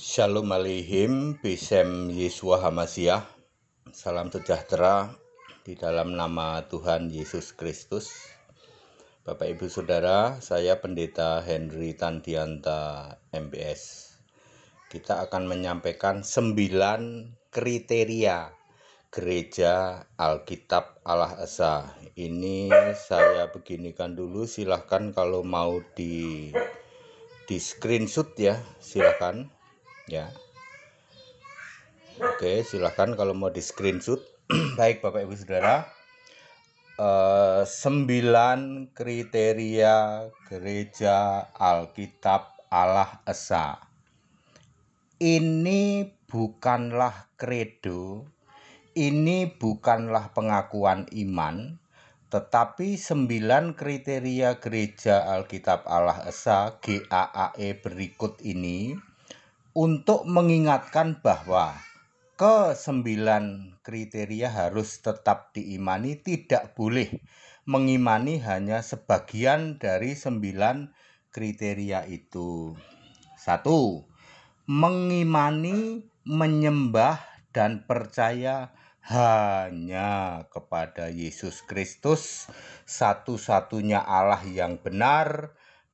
Shalom Aleihim, Besem Yeshua Hamasiah. Salam sejahtera di dalam nama Tuhan Yesus Kristus. Bapak Ibu Saudara, saya Pendeta Henry Tandianta MPS. Kita akan menyampaikan 9 kriteria Gereja Alkitab Allah Esa. Ini saya beginikan dulu, silahkan kalau mau di screenshot ya, silahkan ya. Oke, silahkan kalau mau di screenshot. Baik Bapak Ibu Saudara, 9 kriteria Gereja Alkitab Allah Esa. Ini bukanlah kredo, ini bukanlah pengakuan iman, tetapi 9 kriteria Gereja Alkitab Allah Esa GAAE berikut ini untuk mengingatkan bahwa ke-9 kriteria harus tetap diimani, tidak boleh mengimani hanya sebagian dari 9 kriteria itu. 1. Mengimani, menyembah, dan percaya hanya kepada Yesus Kristus, satu-satunya Allah yang benar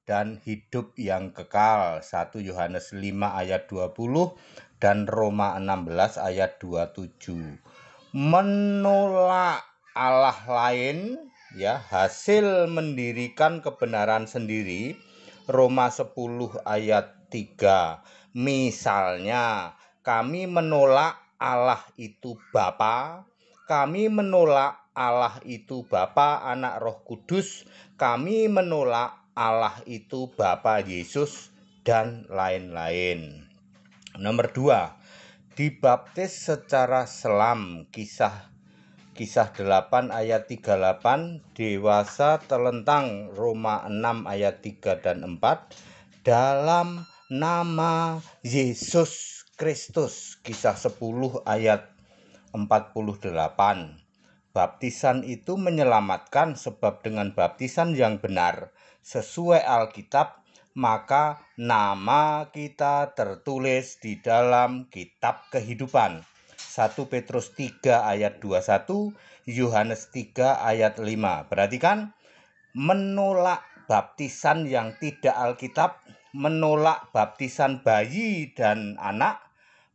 dan hidup yang kekal. 1 Yohanes 5 ayat 20 dan Roma 16 ayat 27. Menolak Allah lain ya, hasil mendirikan kebenaran sendiri. Roma 10 ayat 3. Misalnya, kami menolak Allah itu Bapa, kami menolak Allah itu Bapa, Anak, Roh Kudus, kami menolak Allah itu Bapa Yesus, dan lain-lain. Nomor 2, dibaptis secara selam. Kisah 8 ayat 38, dewasa telentang Roma 6 ayat 3 dan 4, dalam nama Yesus Kristus. Kisah 10 ayat 48. Baptisan itu menyelamatkan, sebab dengan baptisan yang benar sesuai Alkitab, maka nama kita tertulis di dalam kitab kehidupan. 1 Petrus 3 ayat 21, Yohanes 3 ayat 5. Perhatikan, menolak baptisan yang tidak Alkitab, menolak baptisan bayi dan anak,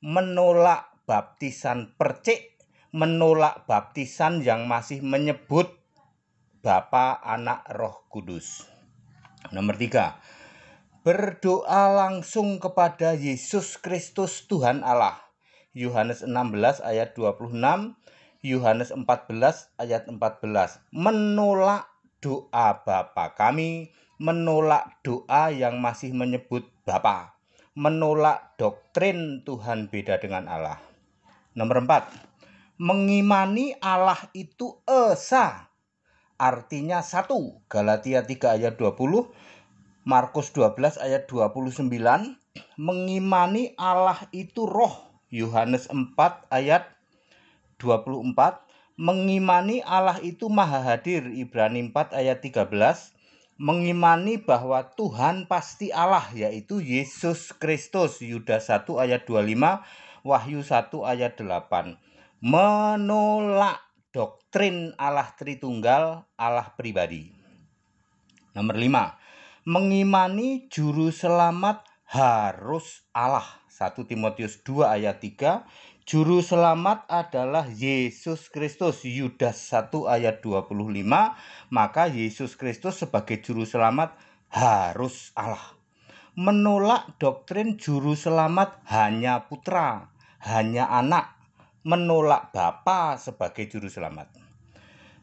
menolak baptisan percik, menolak baptisan yang masih menyebut Bapa, Anak, Roh Kudus. Nomor 3, berdoa langsung kepada Yesus Kristus Tuhan Allah. Yohanes 16 ayat 26, Yohanes 14 ayat 14. Menolak doa Bapa kami, menolak doa yang masih menyebut Bapa, menolak doktrin Tuhan beda dengan Allah. Nomor 4, mengimani Allah itu esa. Artinya satu. Galatia 3 ayat 20, Markus 12 ayat 29, mengimani Allah itu roh. Yohanes 4 ayat 24, mengimani Allah itu maha hadir. Ibrani 4 ayat 13, mengimani bahwa Tuhan pasti Allah, yaitu Yesus Kristus. Yudas 1 ayat 25, Wahyu 1 ayat 8. Menolak doktrin Allah Tritunggal, Allah pribadi. Nomor 5, mengimani juru selamat harus Allah. 1 Timotius 2 ayat 3, juru selamat adalah Yesus Kristus. Yudas 1 ayat 25, maka Yesus Kristus sebagai juru selamat harus Allah. Menolak doktrin juru selamat hanya putra, hanya anak, menolak Bapa sebagai juru selamat.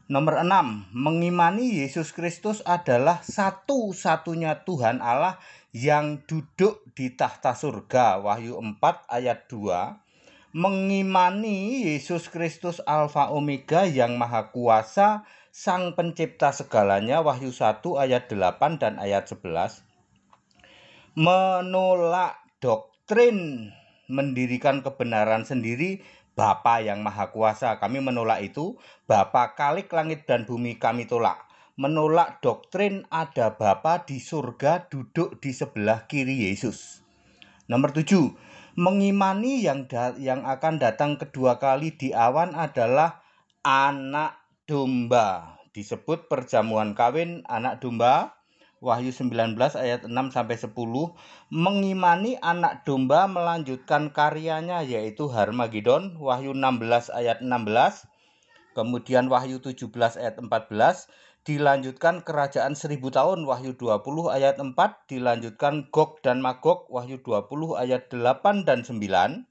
Nomor 6, mengimani Yesus Kristus adalah satu-satunya Tuhan Allah yang duduk di tahta surga. Wahyu 4 ayat 2. Mengimani Yesus Kristus Alfa Omega yang maha kuasa, sang pencipta segalanya. Wahyu 1 ayat 8 dan ayat 11. Menolak doktrin mendirikan kebenaran sendiri, Bapa yang maha kuasa, kami menolak itu. Bapa Khalik langit dan bumi kami tolak. Menolak doktrin ada Bapa di surga duduk di sebelah kiri Yesus. Nomor 7, Mengimani yang akan datang kedua kali di awan adalah anak domba. Disebut perjamuan kawin anak domba. Wahyu 19 ayat 6-10. Mengimani anak domba melanjutkan karyanya yaitu Harmagedon. Wahyu 16 ayat 16. Kemudian Wahyu 17 ayat 14. Dilanjutkan kerajaan 1000 tahun, Wahyu 20 ayat 4, dilanjutkan Gog dan Magog, Wahyu 20 ayat 8 dan 9,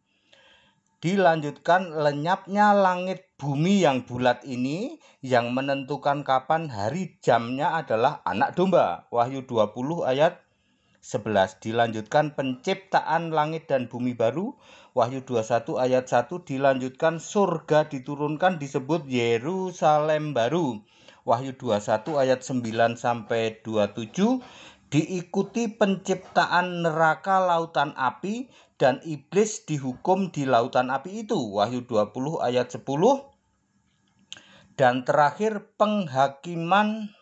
dilanjutkan lenyapnya langit bumi yang bulat ini, yang menentukan kapan hari jamnya adalah anak domba, Wahyu 20 ayat 11, dilanjutkan penciptaan langit dan bumi baru, Wahyu 21 ayat 1, dilanjutkan surga diturunkan disebut Yerusalem baru, Wahyu 21 ayat 9-27, diikuti penciptaan neraka lautan api dan iblis dihukum di lautan api itu, Wahyu 20 ayat 10, dan terakhir penghakiman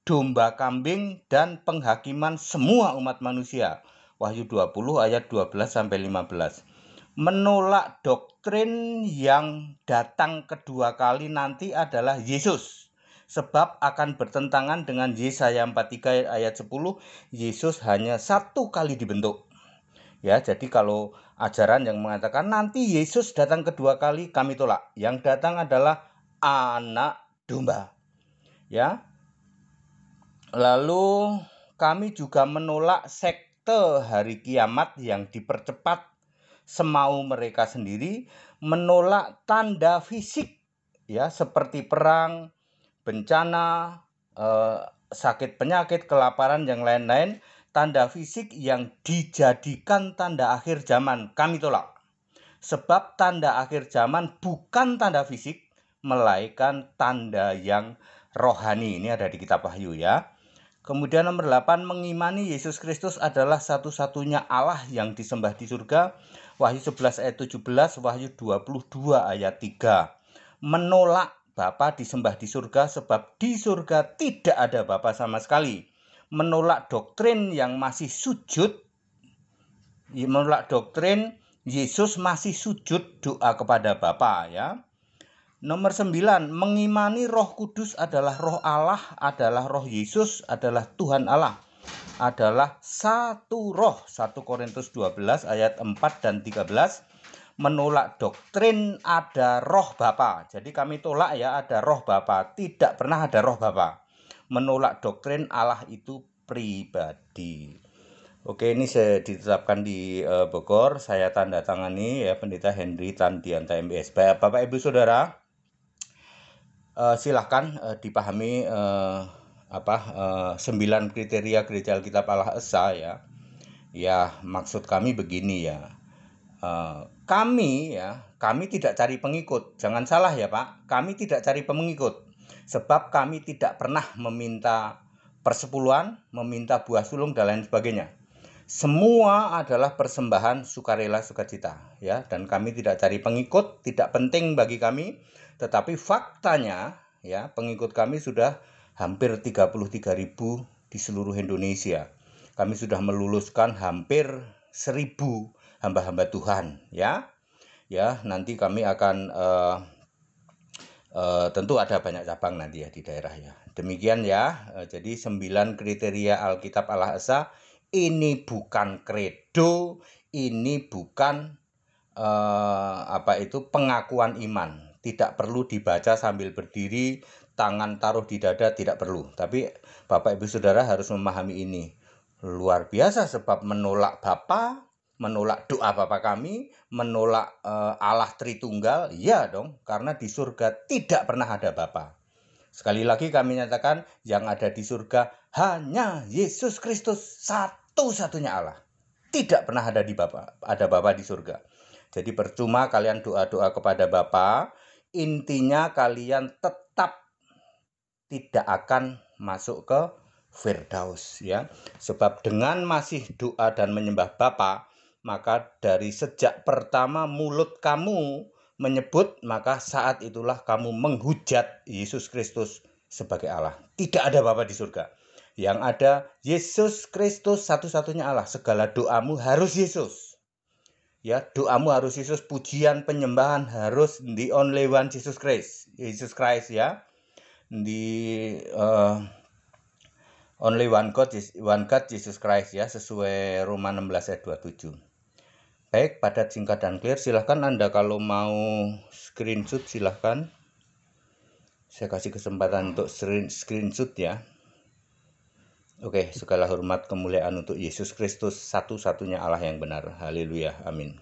domba kambing dan penghakiman semua umat manusia, Wahyu 20 ayat 12-15. Menolak doktrin yang datang kedua kali nanti adalah Yesus, sebab akan bertentangan dengan Yesaya 43 ayat 10. Yesus hanya satu kali dibentuk. Ya, jadi kalau ajaran yang mengatakan nanti Yesus datang kedua kali, kami tolak. Yang datang adalah anak domba. Ya. Lalu kami juga menolak sekte hari kiamat yang dipercepat semau mereka sendiri, menolak tanda fisik ya seperti perang, bencana, sakit penyakit, kelaparan, yang lain-lain, tanda fisik yang dijadikan tanda akhir zaman kami tolak. Sebab tanda akhir zaman bukan tanda fisik, melainkan tanda yang rohani. Ini ada di kitab Wahyu ya. Kemudian nomor 8, mengimani Yesus Kristus adalah satu-satunya Allah yang disembah di surga. Wahyu 11 ayat 17, Wahyu 22 ayat 3. Menolak Bapa disembah di surga sebab di surga tidak ada Bapa sama sekali. Menolak doktrin yang masih sujud, menolak doktrin Yesus masih sujud doa kepada Bapa ya. Nomor 9, mengimani Roh Kudus adalah Roh Allah, adalah Roh Yesus, adalah Tuhan Allah, adalah satu roh. 1 Korintus 12 ayat 4 dan 13. Menolak doktrin ada roh Bapa. Jadi kami tolak ya ada roh Bapa, tidak pernah ada roh Bapa. Menolak doktrin Allah itu pribadi. Oke, ini ditetapkan di Bogor, saya tanda tangani ya Pendeta Henry Tandianta MBS. Bapak Ibu Saudara, silahkan dipahami 9 kriteria gereja Alkitab Allah Esa ya. Ya, maksud kami begini ya. Kami tidak cari pengikut. Jangan salah ya Pak, kami tidak cari pengikut. Sebab kami tidak pernah meminta persepuluhan, meminta buah sulung dan lain sebagainya. Semua adalah persembahan sukarela sukacita ya, dan kami tidak cari pengikut, tidak penting bagi kami, tetapi faktanya ya pengikut kami sudah hampir 33.000 di seluruh Indonesia. Kami sudah meluluskan hampir 1.000 hamba-hamba Tuhan ya. Ya, nanti kami akan tentu ada banyak cabang nanti ya di daerah ya. Demikian ya. Jadi 9 kriteria Alkitab Allah Esa. Ini bukan kredo, ini bukan pengakuan iman. Tidak perlu dibaca sambil berdiri, tangan taruh di dada, tidak perlu. Tapi Bapak Ibu Saudara harus memahami ini. Luar biasa sebab menolak Bapa, menolak doa Bapa kami, menolak Allah Tritunggal, ya dong, karena di surga tidak pernah ada Bapa. Sekali lagi kami nyatakan yang ada di surga hanya Yesus Kristus, satu-satunya Allah. Tidak pernah ada Bapa di surga. Jadi percuma kalian doa-doa kepada Bapa, intinya kalian tetap tidak akan masuk ke Firdaus ya. Sebab dengan masih doa dan menyembah Bapa, maka dari sejak pertama mulut kamu menyebut, maka saat itulah kamu menghujat Yesus Kristus sebagai Allah. Tidak ada Bapa di surga. Yang ada Yesus Kristus satu-satunya Allah. Segala doamu harus Yesus. Ya, doamu harus Yesus, pujian penyembahan harus the only one Jesus Christ. Yesus Christ ya. Only one God Jesus Christ ya, sesuai Roma 16 ayat 27. Baik, padat, singkat, dan clear. Silahkan Anda kalau mau screenshot, silahkan. Saya kasih kesempatan untuk screenshot ya. Oke, segala hormat kemuliaan untuk Yesus Kristus, satu-satunya Allah yang benar. Haleluya, amin.